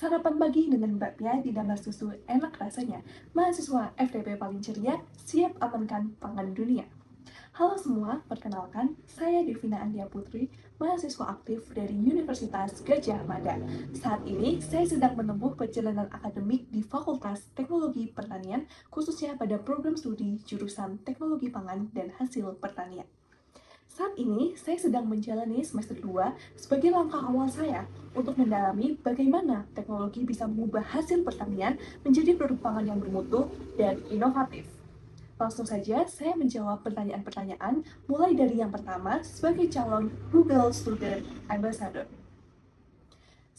Sarapan pagi dengan bakpia ditambah susu enak rasanya. Mahasiswa FTP paling ceria, siap amankan pangan dunia. Halo semua, perkenalkan, saya Devina Andia Putri, mahasiswa aktif dari Universitas Gadjah Mada. Saat ini, saya sedang menempuh perjalanan akademik di Fakultas Teknologi Pertanian, khususnya pada program studi jurusan Teknologi Pangan dan Hasil Pertanian. Saat ini, saya sedang menjalani semester 2 sebagai langkah awal saya untuk mendalami bagaimana teknologi bisa mengubah hasil pertanian menjadi produk pangan yang bermutu dan inovatif. Langsung saja, saya menjawab pertanyaan-pertanyaan mulai dari yang pertama sebagai calon Google Student Ambassador.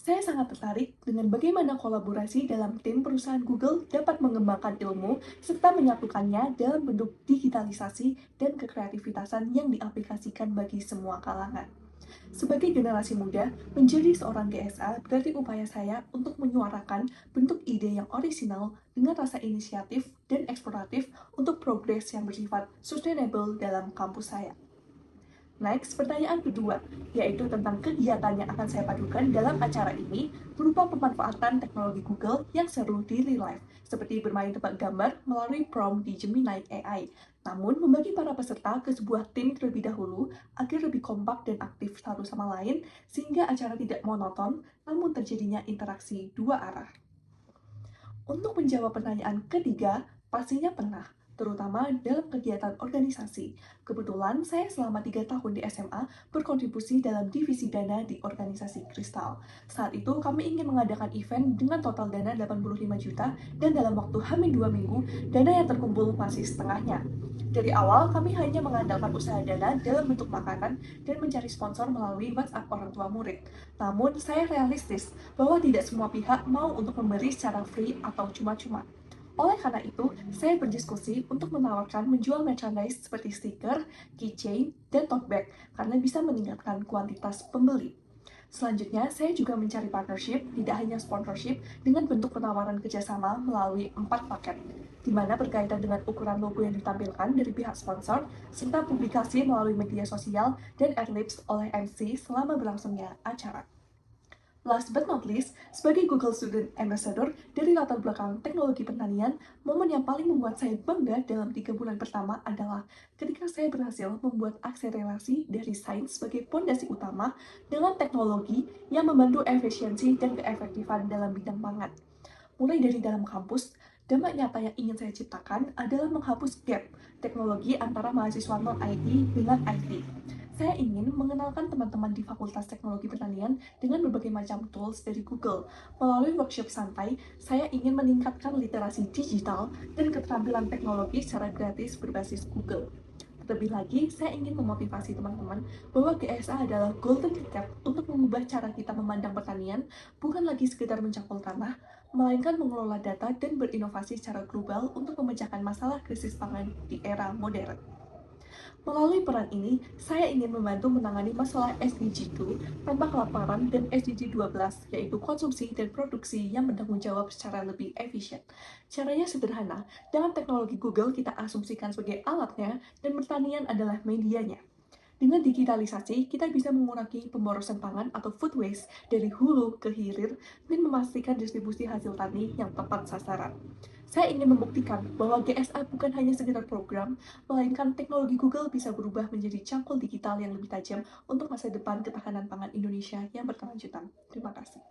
Saya sangat tertarik dengan bagaimana kolaborasi dalam tim perusahaan Google dapat mengembangkan ilmu serta menyatukannya dalam bentuk digitalisasi dan kekreativitasan yang diaplikasikan bagi semua kalangan. Sebagai generasi muda, menjadi seorang GSA berarti upaya saya untuk menyuarakan bentuk ide yang orisinal dengan rasa inisiatif dan eksploratif untuk progres yang bersifat sustainable dalam kampus saya. Next, pertanyaan kedua, yaitu tentang kegiatan yang akan saya padukan dalam acara ini berupa pemanfaatan teknologi Google yang seru di real life, seperti bermain tebak gambar melalui prompt di Gemini AI. Namun, membagi para peserta ke sebuah tim terlebih dahulu agar lebih kompak dan aktif satu sama lain, sehingga acara tidak monoton, namun terjadinya interaksi dua arah. Untuk menjawab pertanyaan ketiga, pastinya pernah, terutama dalam kegiatan organisasi. Kebetulan saya selama 3 tahun di SMA berkontribusi dalam divisi dana di organisasi Kristal. Saat itu kami ingin mengadakan event dengan total dana 85 juta dan dalam waktu hampir 2 minggu, dana yang terkumpul masih setengahnya. Dari awal, kami hanya mengandalkan usaha dana dalam bentuk makanan dan mencari sponsor melalui WhatsApp orang tua murid. Namun, saya realistis bahwa tidak semua pihak mau untuk memberi secara free atau cuma-cuma. Oleh karena itu, saya berdiskusi untuk menawarkan menjual merchandise seperti stiker, keychain, dan tote bag karena bisa meningkatkan kuantitas pembeli. Selanjutnya, saya juga mencari partnership, tidak hanya sponsorship, dengan bentuk penawaran kerjasama melalui 4 paket, di mana berkaitan dengan ukuran logo yang ditampilkan dari pihak sponsor, serta publikasi melalui media sosial dan adlibs oleh MC selama berlangsungnya acara. Last but not least, sebagai Google Student Ambassador dari latar belakang teknologi pertanian, momen yang paling membuat saya bangga dalam 3 bulan pertama adalah ketika saya berhasil membuat akselerasi dari sains sebagai fondasi utama dengan teknologi yang membantu efisiensi dan keefektifan dalam bidang pangan. Mulai dari dalam kampus, dampak nyata yang ingin saya ciptakan adalah menghapus gap teknologi antara mahasiswa non-IT dengan IT. Saya ingin mengenalkan teman-teman di Fakultas Teknologi Pertanian dengan berbagai macam tools dari Google. Melalui workshop santai, saya ingin meningkatkan literasi digital dan keterampilan teknologi secara gratis berbasis Google. Terlebih lagi, saya ingin memotivasi teman-teman bahwa GSA adalah golden ticket untuk mengubah cara kita memandang pertanian, bukan lagi sekedar mencangkul tanah, melainkan mengelola data dan berinovasi secara global untuk memecahkan masalah krisis pangan di era modern. Melalui peran ini, saya ingin membantu menangani masalah SDG 2 tanpa kelaparan dan SDG 12, yaitu konsumsi dan produksi yang bertanggung jawab secara lebih efisien. Caranya sederhana, dengan teknologi Google kita asumsikan sebagai alatnya dan pertanian adalah medianya. Dengan digitalisasi, kita bisa mengurangi pemborosan pangan atau food waste dari hulu ke hilir dan memastikan distribusi hasil tani yang tepat sasaran. Saya ingin membuktikan bahwa GSA bukan hanya sekedar program, melainkan teknologi Google bisa berubah menjadi cangkul digital yang lebih tajam untuk masa depan ketahanan pangan Indonesia yang berkelanjutan. Terima kasih.